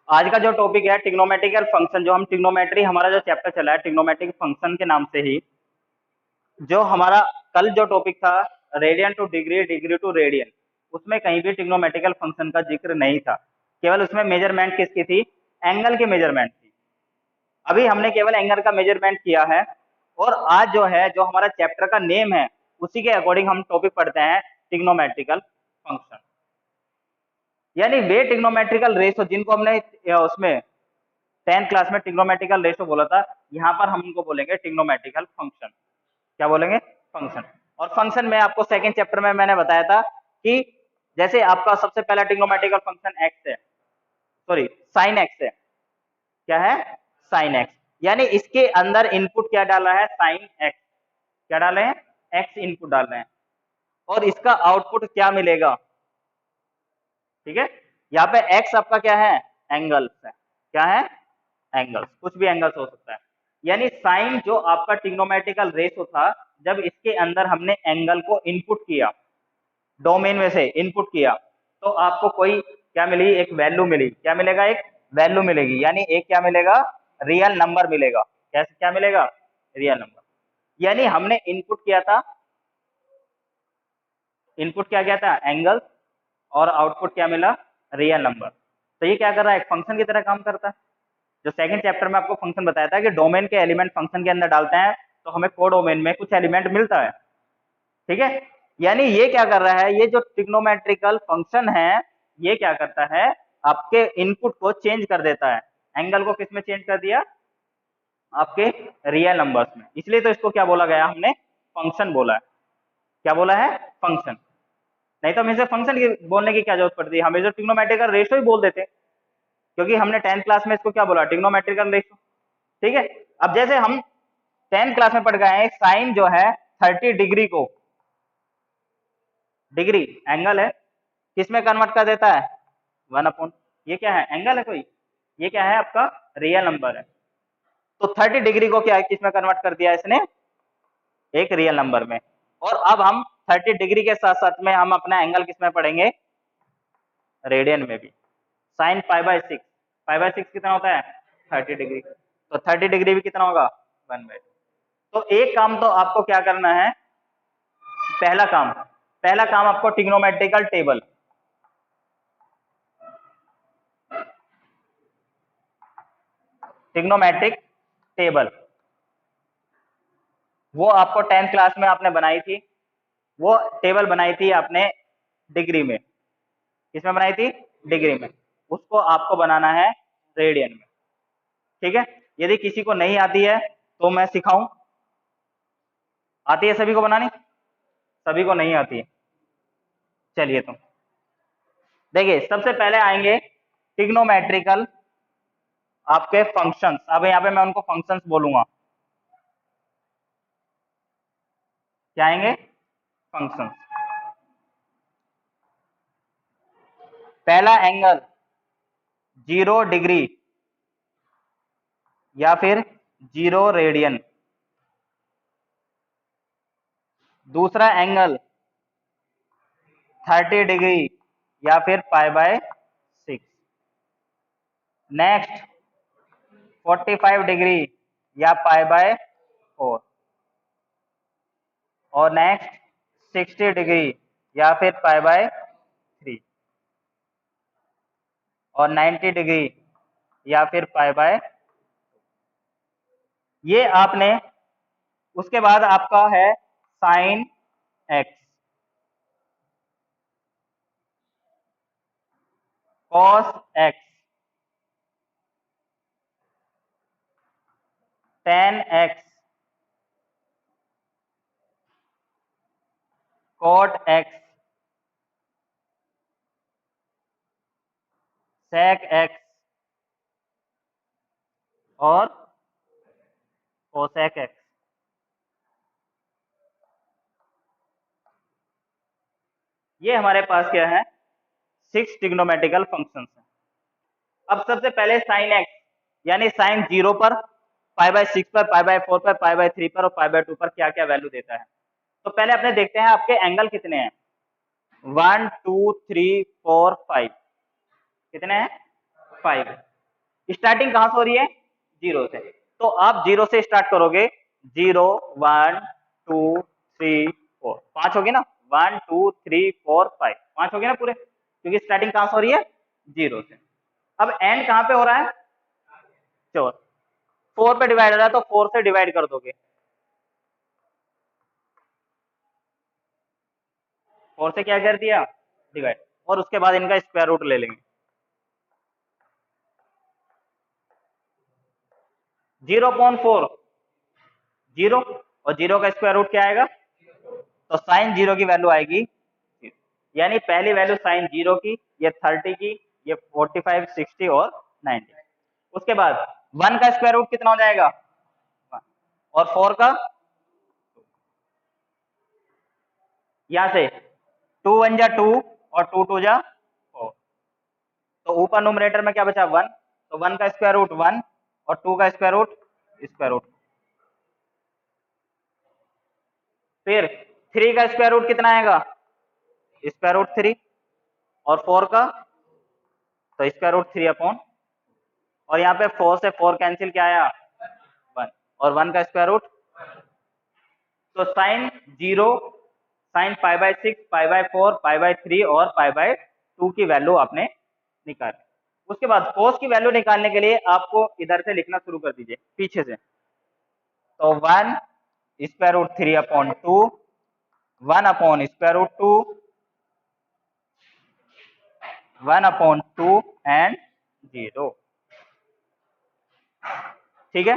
आज का जो टॉपिक है ट्रिग्नोमेट्रिकल फंक्शन, जो हम ट्रिग्नोमेट्री, हमारा जो चैप्टर चला है ट्रिग्नोमेट्रिक फंक्शन के नाम से ही, जो हमारा कल जो टॉपिक था radian to degree, degree to radian, उसमें कहीं भी ट्रिग्नोमेट्रिकल फंक्शन का जिक्र नहीं था। केवल उसमें मेजरमेंट किसकी थी? एंगल की मेजरमेंट थी। अभी हमने केवल एंगल का मेजरमेंट किया है, और आज जो है, जो हमारा चैप्टर का नेम है, उसी के अकॉर्डिंग हम टॉपिक पढ़ते हैं ट्रिग्नोमेट्रिकल फंक्शन, यानी वे ट्रिग्नोमेट्रिकल रेशो जिनको हमने उसमें 10th क्लास में ट्रिग्नोमेट्रिकल रेशो बोला था, यहाँ पर हम उनको बोलेंगे ट्रिग्नोमेट्रिकल फंक्शन। क्या बोलेंगे? फंक्शन। और फंक्शन में आपको सेकंड चैप्टर में मैंने बताया था कि जैसे आपका सबसे पहला ट्रिग्नोमेट्रिकल फंक्शन एक्स है, सॉरी साइन एक्स है। क्या है? Sine x. यानी इसके अंदर इनपुट क्या डाला है? Sine x. क्या डाले हैं? एक्स इनपुट डाल रहे हैं, और इसका आउटपुट क्या मिलेगा? ठीक है, यहाँ पे एक्स आपका क्या है? एंगल्स है। क्या है? एंगल्स। कुछ भी एंगल्स हो सकता है। यानी साइन जो आपका ट्रिग्नोमेट्रिकल रेशो था, जब इसके अंदर हमने एंगल को इनपुट किया, डोमेन में से इनपुट किया, तो आपको कोई क्या मिली? एक वैल्यू मिली। क्या मिलेगा? एक वैल्यू मिलेगी, यानी एक क्या मिलेगा? रियल नंबर मिलेगा। कैसे? क्या मिलेगा? Real number. यानी हमने इनपुट किया था, इनपुट क्या था? एंगल, और आउटपुट क्या मिला? Real number. तो ये क्या कर रहा है? एक फंक्शन की तरह काम करता है। जो सेकंड चैप्टर में आपको फंक्शन बताया था कि डोमेन के एलिमेंट फंक्शन के अंदर डालते हैं तो हमें को डोमेन में कुछ एलिमेंट मिलता है। ठीक है, यानी ये क्या कर रहा है? ये जो ट्रिग्नोमेट्रिकल फंक्शन है, ये क्या करता है? आपके इनपुट को चेंज कर देता है। एंगल को किस में चेंज कर दिया? आपके रियल नंबर्स में। इसलिए तो इसको क्या बोला गया? हमने फंक्शन बोला है। क्या बोला है? फंक्शन। नहीं तो हम इसे फंक्शन बोलने की क्या जरूरत पड़ती है? हमें जो ट्रिग्नोमेट्रिकल रेशो ही बोल देते, क्योंकि हमने 10th क्लास में इसको क्या बोला? Trigonometrical ratio. ठीक है, अब जैसे हम 10th क्लास में पढ़ गए हैं, साइन जो है 30 डिग्री को, डिग्री एंगल है, किसमें कन्वर्ट कर देता है? 1/, ये क्या है? एंगल है कोई, ये क्या है? आपका रियल नंबर है। तो 30 डिग्री को क्या है? किसमें कन्वर्ट कर दिया इसने? एक रियल नंबर में। और अब हम 30 डिग्री के साथ साथ में हम अपना एंगल किसमें पढ़ेंगे? रेडियन में भी। साइन π/6, π/6 कितना होता है? 30 डिग्री। तो 30 डिग्री भी कितना होगा? 1/2। तो एक काम तो आपको क्या करना है? पहला काम आपको ट्रिग्नोमेट्रिकल टेबल, ट्रिग्नोमेट्रिक टेबल, वो आपको 10th क्लास में आपने बनाई थी। वो टेबल बनाई थी आपने डिग्री में। किसमें बनाई थी? डिग्री में। उसको आपको बनाना है रेडियन में। ठीक है, यदि किसी को नहीं आती है तो मैं सिखाऊं? आती है सभी को बनानी? सभी को नहीं आती है। चलिए, तो देखिए, सबसे पहले आएंगे ट्रिग्नोमेट्रिकल आपके फंक्शंस। अब यहाँ पे मैं उनको फंक्शंस बोलूंगा। क्या आएंगे? फंक्शंस। पहला एंगल 0 डिग्री या फिर 0 रेडियन। दूसरा एंगल 30 डिग्री या फिर π/6। नेक्स्ट 45 डिग्री या π/4। और नेक्स्ट 60 डिग्री या फिर π/3। और 90 डिग्री या फिर π/, ये आपने, उसके बाद आपका है sine x, cos x, tan x, cot x, sec x, और कोसेक एक्स। ये हमारे पास क्या है? 6 ट्रिग्नोमेट्रिकल फंक्शंस हैं। अब सबसे पहले साइन एक्स, यानी साइन 0 पर, π/6 पर, π/4 पर, π/3 पर और π/2 पर क्या क्या वैल्यू देता है। तो पहले अपने देखते हैं आपके एंगल कितने हैं। 1 2 3 4 5। कितने हैं? 5। स्टार्टिंग कहाँ से हो रही है? 0 से। तो आप 0 से स्टार्ट करोगे, 0 1 2 3 4, 5 होगी ना, 1 2 3 4 5, 5 होगी ना पूरे, क्योंकि स्टार्टिंग कहाँ से हो रही है? 0 से। अब एंड कहाँ पे हो रहा है? 4, 4 पे डिवाइड हो रहा है, तो 4 से डिवाइड कर दोगे, 4 से क्या कर दिया? डिवाइड, और उसके बाद इनका स्क्वायर रूट ले लेंगे। 0.4, 0, और 0 का स्क्वायर रूट क्या आएगा? तो साइन 0 की वैल्यू आएगी, यानी पहली वैल्यू साइन 0 की, ये 30 की, ये 45 60 और 90। उसके बाद 1 का स्क्वायर रूट कितना हो जाएगा? 1, और 4 का, यहां से 2 1 जा 2 और 2 2 जा 4, तो ऊपर न्यूमरेटर में क्या बचा? 1, तो 1 का स्क्वायर रूट 1 और 2 का स्क्वायर रूट स्क्वायर रूट। फिर 3 का स्क्वायर रूट कितना आएगा? स्क्वायर रूट 3, और 4 का, तो स्क्वायर रूट 3 अपॉन, और यहाँ पे 4 से 4 कैंसिल, क्या आया? 1, और 1 का स्क्वायर रूट। तो साइन 0, साइन π/6, π/4, π/3 और π/2 की वैल्यू आपने निकाली। उसके बाद कोस की वैल्यू निकालने के लिए आपको इधर से लिखना शुरू कर दीजिए, पीछे से। तो 1 square root 3 upon 2, 1 upon square root 2, 1 upon 2 and 0। ठीक है,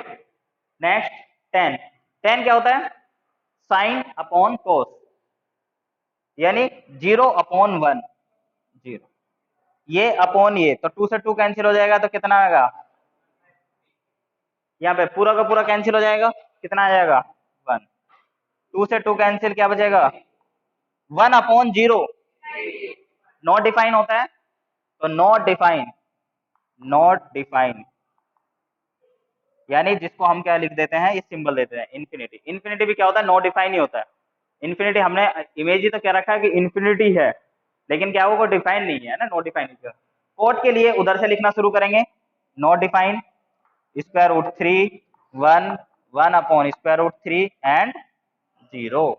नेक्स्ट 10, 10 क्या होता है? साइन अपॉन कोस, यानी 0 अपॉन 1, 0, ये अपॉन ये, तो 2 से 2 कैंसिल हो जाएगा, तो कितना आएगा? यहाँ पे पूरा का पूरा कैंसिल हो जाएगा, कितना आ जाएगा? 1, 2 से 2 कैंसिल, क्या बचेगा? 1 अपॉन 0, नॉट डिफाइन होता है, तो नॉट डिफाइन, नॉट डिफाइन, यानी जिसको हम क्या लिख देते हैं, ये सिंबल देते हैं इन्फिनिटी। इन्फिनिटी भी क्या होता है? नॉट डिफाइन ही होता है। इन्फिनिटी हमने इमेज ही तो क्या रखा है कि इन्फिनिटी है, लेकिन क्या वो डिफाइन नहीं है ना, नॉट डिफाइन। कोड के लिए उधर से लिखना शुरू करेंगे, not define, square root 3, 1, 1 upon square root 3 and 0।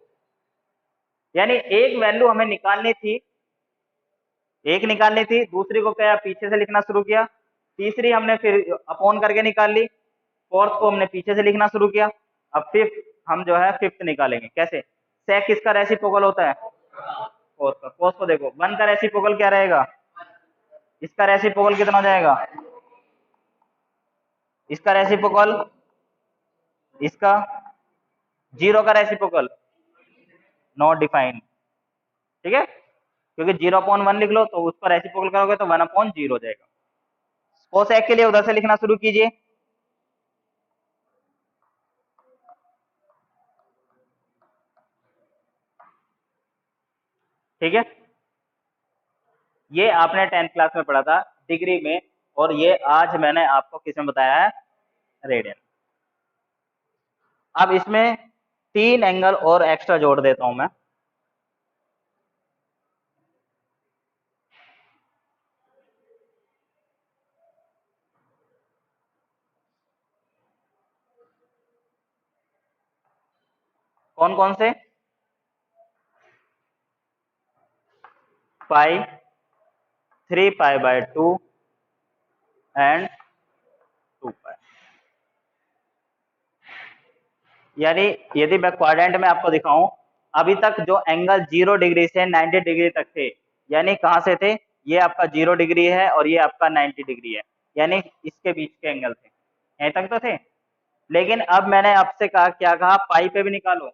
यानी एक वैल्यू हमें निकालनी थी, एक निकालनी थी, दूसरी को क्या पीछे से लिखना शुरू किया, तीसरी हमने फिर अपॉन करके निकाल ली, फोर्थ को हमने पीछे से लिखना शुरू किया। अब फिफ्थ हम जो है फिफ्थ निकालेंगे, कैसे? सेक किसका रेसिप्रोकल होता है? कोस का। कोस को देखो, 1 का रेसिप्रोकल क्या रहेगा? इसका रेसिप्रोकल कितना हो जाएगा? इसका रेसिप्रोकल, इसका, 0 का रेसिप्रोकल नॉट डिफाइन। ठीक है, क्योंकि 0/1 लिख लो, तो उसका रेसिप्रोकल करोगे तो 1/0 हो जाएगा। कोसेक के लिए उधर से लिखना शुरू कीजिए, ठीक है, ये आपने 10th क्लास में पढ़ा था डिग्री में, और ये आज मैंने आपको किसमें बताया है? रेडियन। अब इसमें 3 एंगल और एक्स्ट्रा जोड़ देता हूं मैं। कौन कौन से? पाई, 3π/2 एंड 2π। यानी यदि मैं क्वाड्रेंट में आपको दिखाऊं, अभी तक जो एंगल 0 डिग्री से 90 डिग्री तक थे, यानी कहां से थे? ये आपका 0 डिग्री है और ये आपका 90 डिग्री है, यानी इसके बीच के एंगल थे, यहीं तक तो थे। लेकिन अब मैंने आपसे कहा, क्या कहा? पाई पे भी निकालो,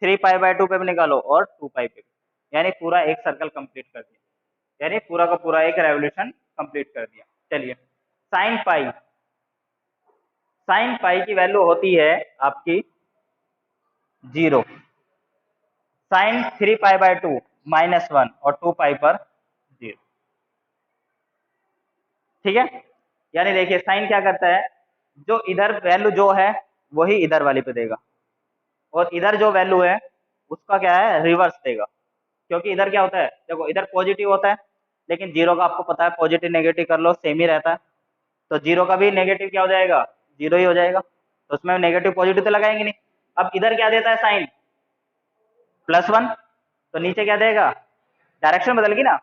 3π/2 पे भी निकालो, और 2π पे भी, यानी पूरा एक सर्कल कंप्लीट कर दिया, यानी पूरा का पूरा एक रेवोल्यूशन कंप्लीट कर दिया। चलिए, साइन पाई, साइन पाई की वैल्यू होती है आपकी 0, साइन 3π/2 -1 और 2π पर 0। ठीक है, यानी देखिए साइन क्या करता है, जो इधर वैल्यू जो है वही इधर वाली पे देगा, और इधर जो वैल्यू है उसका क्या है? रिवर्स देगा। क्योंकि इधर क्या होता है, देखो इधर पॉजिटिव होता है, लेकिन 0 का आपको पता है पॉजिटिव नेगेटिव कर लो सेम ही रहता है, तो 0 का भी नेगेटिव क्या हो जाएगा, 0 ही हो जाएगा। तो उसमें नेगेटिव पॉजिटिव तो लगाएंगे नहीं। अब इधर क्या देता है साइन, +1, तो नीचे क्या देगा, डायरेक्शन बदल गई ना,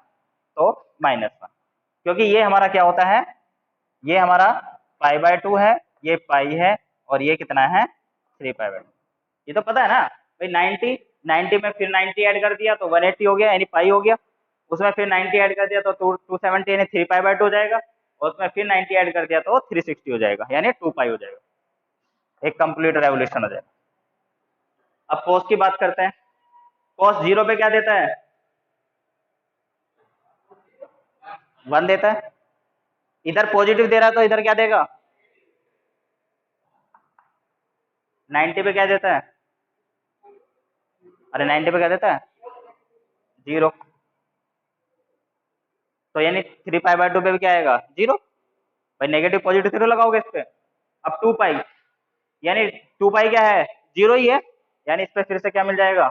तो -1, क्योंकि ये हमारा क्या होता है, ये हमारा π/2 है, ये पाई है, और ये कितना है 3π/2। ये तो पता है ना भाई, 90 में फिर 90 ऐड कर दिया तो 180 हो गया, यानी पाई हो गया। उसमें फिर 90 ऐड कर दिया तो 270 यानी 3π/2 हो जाएगा, और उसमें फिर 90 ऐड कर दिया तो 360 हो जाएगा, यानी 2π हो जाएगा, एक कंप्लीट रेवोल्यूशन हो जाएगा। अब cos की बात करते हैं। cos 0 पे क्या देता है, 1 देता है। इधर पॉजिटिव दे रहा है तो इधर क्या देगा, 90 पे क्या देता है, अरे 90 पे क्या देता है, 0। तो यानी 3π/2 पे भी क्या आएगा, 0। भाई नेगेटिव पॉजिटिव 0 लगाओगे इस पे। अब 2π, यानी 2π क्या है, 0 ही है, यानी इस पे फिर से क्या मिल जाएगा,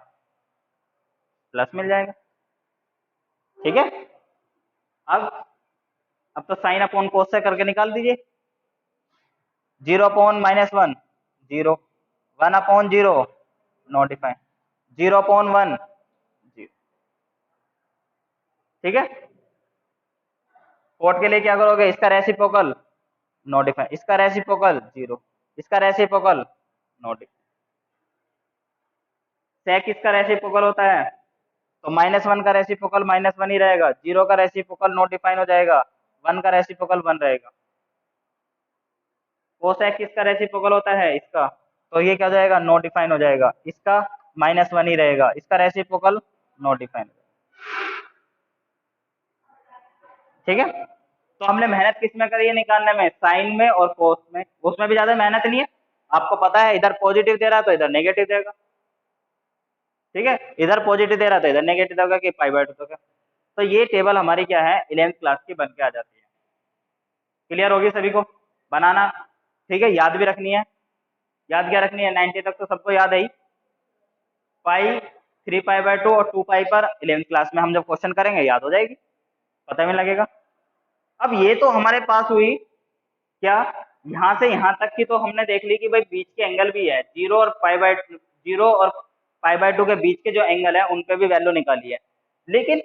प्लस मिल जाएगा। ठीक है। अब तो साइन अपॉन कोस से करके निकाल दीजिए। 0/-1 0, 1/0 नो डिफाइन, 0/1 0। ठीक है। कोट के लिए क्या करोगे, इसका रेसिप्रोकल नो डिफाइन, इसका रेसिप्रोकल 0, इसका रेसिप्रोकल नो डिफाइन। सेक इसका रेसिप्रोकल होता है, तो -1 का रेसिप्रोकल -1 ही रहेगा, 0 का रेसिप्रोकल नो डिफाइन हो जाएगा, 1 का रेसिप्रोकल 1 रहेगा। कोसेक किसका रेसिप्रोकल होता है, इसका, तो ये क्या हो जाएगा, नो डिफाइन हो जाएगा, इसका -1 ही रहेगा, इसका रेसिप्रोकल नो डिफाइन। ठीक है। तो हमने मेहनत किस में करी है निकालने में, साइन में और कोस में, उसमें भी ज्यादा मेहनत नहीं है। आपको पता है इधर पॉजिटिव दे रहा है तो इधर नेगेटिव देगा। ठीक है, इधर पॉजिटिव दे रहा है तो इधर नेगेटिव देगा कि π/2 तो क्या। तो ये टेबल हमारी क्या है, 11th क्लास की बन के आ जाती है। क्लियर होगी सभी को बनाना। ठीक है, याद भी रखनी है। याद क्या रखनी है, 90 तक तो सबको याद है ही। पाई, 3π/2 और 2π पर 11th क्लास में हम जब क्वेश्चन करेंगे याद हो जाएगी, पता भी लगेगा। अब ये तो हमारे पास हुई क्या, यहाँ से यहाँ तक की तो हमने देख ली कि भाई बीच के एंगल भी है, 0 और π/2 के बीच के जो एंगल है उन पे भी वैल्यू निकाली है। लेकिन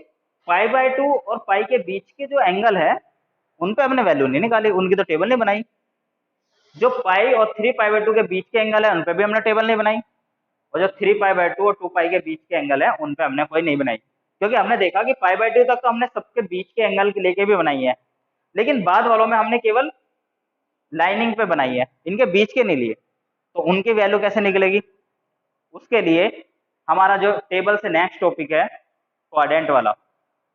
π/2 और पाई के बीच के जो एंगल है उन पे हमने वैल्यू नहीं निकाली, उनकी तो टेबल नहीं बनाई। जो पाई और 3π/2 के बीच के एंगल है उन पे भी हमने टेबल नहीं बनाई, और जो 3π/2 और 2π के बीच के एंगल है उन पे हमने कोई नहीं बनाई, क्योंकि हमने देखा कि π/2 तक तो हमने सबके बीच के एंगल के लेके भी बनाई है, लेकिन बाद वालों में हमने केवल लाइनिंग पे बनाई है, इनके बीच के नहीं लिए। तो उनकी वैल्यू कैसे निकलेगी, उसके लिए हमारा जो टेबल से नेक्स्ट टॉपिक है क्वाड्रेंट वाला,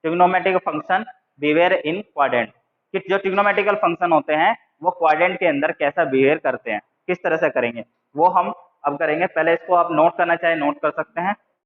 trigonometric function behaviour in quadrant, कि जो ट्रिग्नोमेट्रिकल फंक्शन होते हैं वो क्वाड्रेंट के अंदर कैसा बिहेवियर करते हैं, किस तरह से करेंगे, वो हम अब करेंगे। पहले इसको आप नोट करना चाहे नोट कर सकते हैं।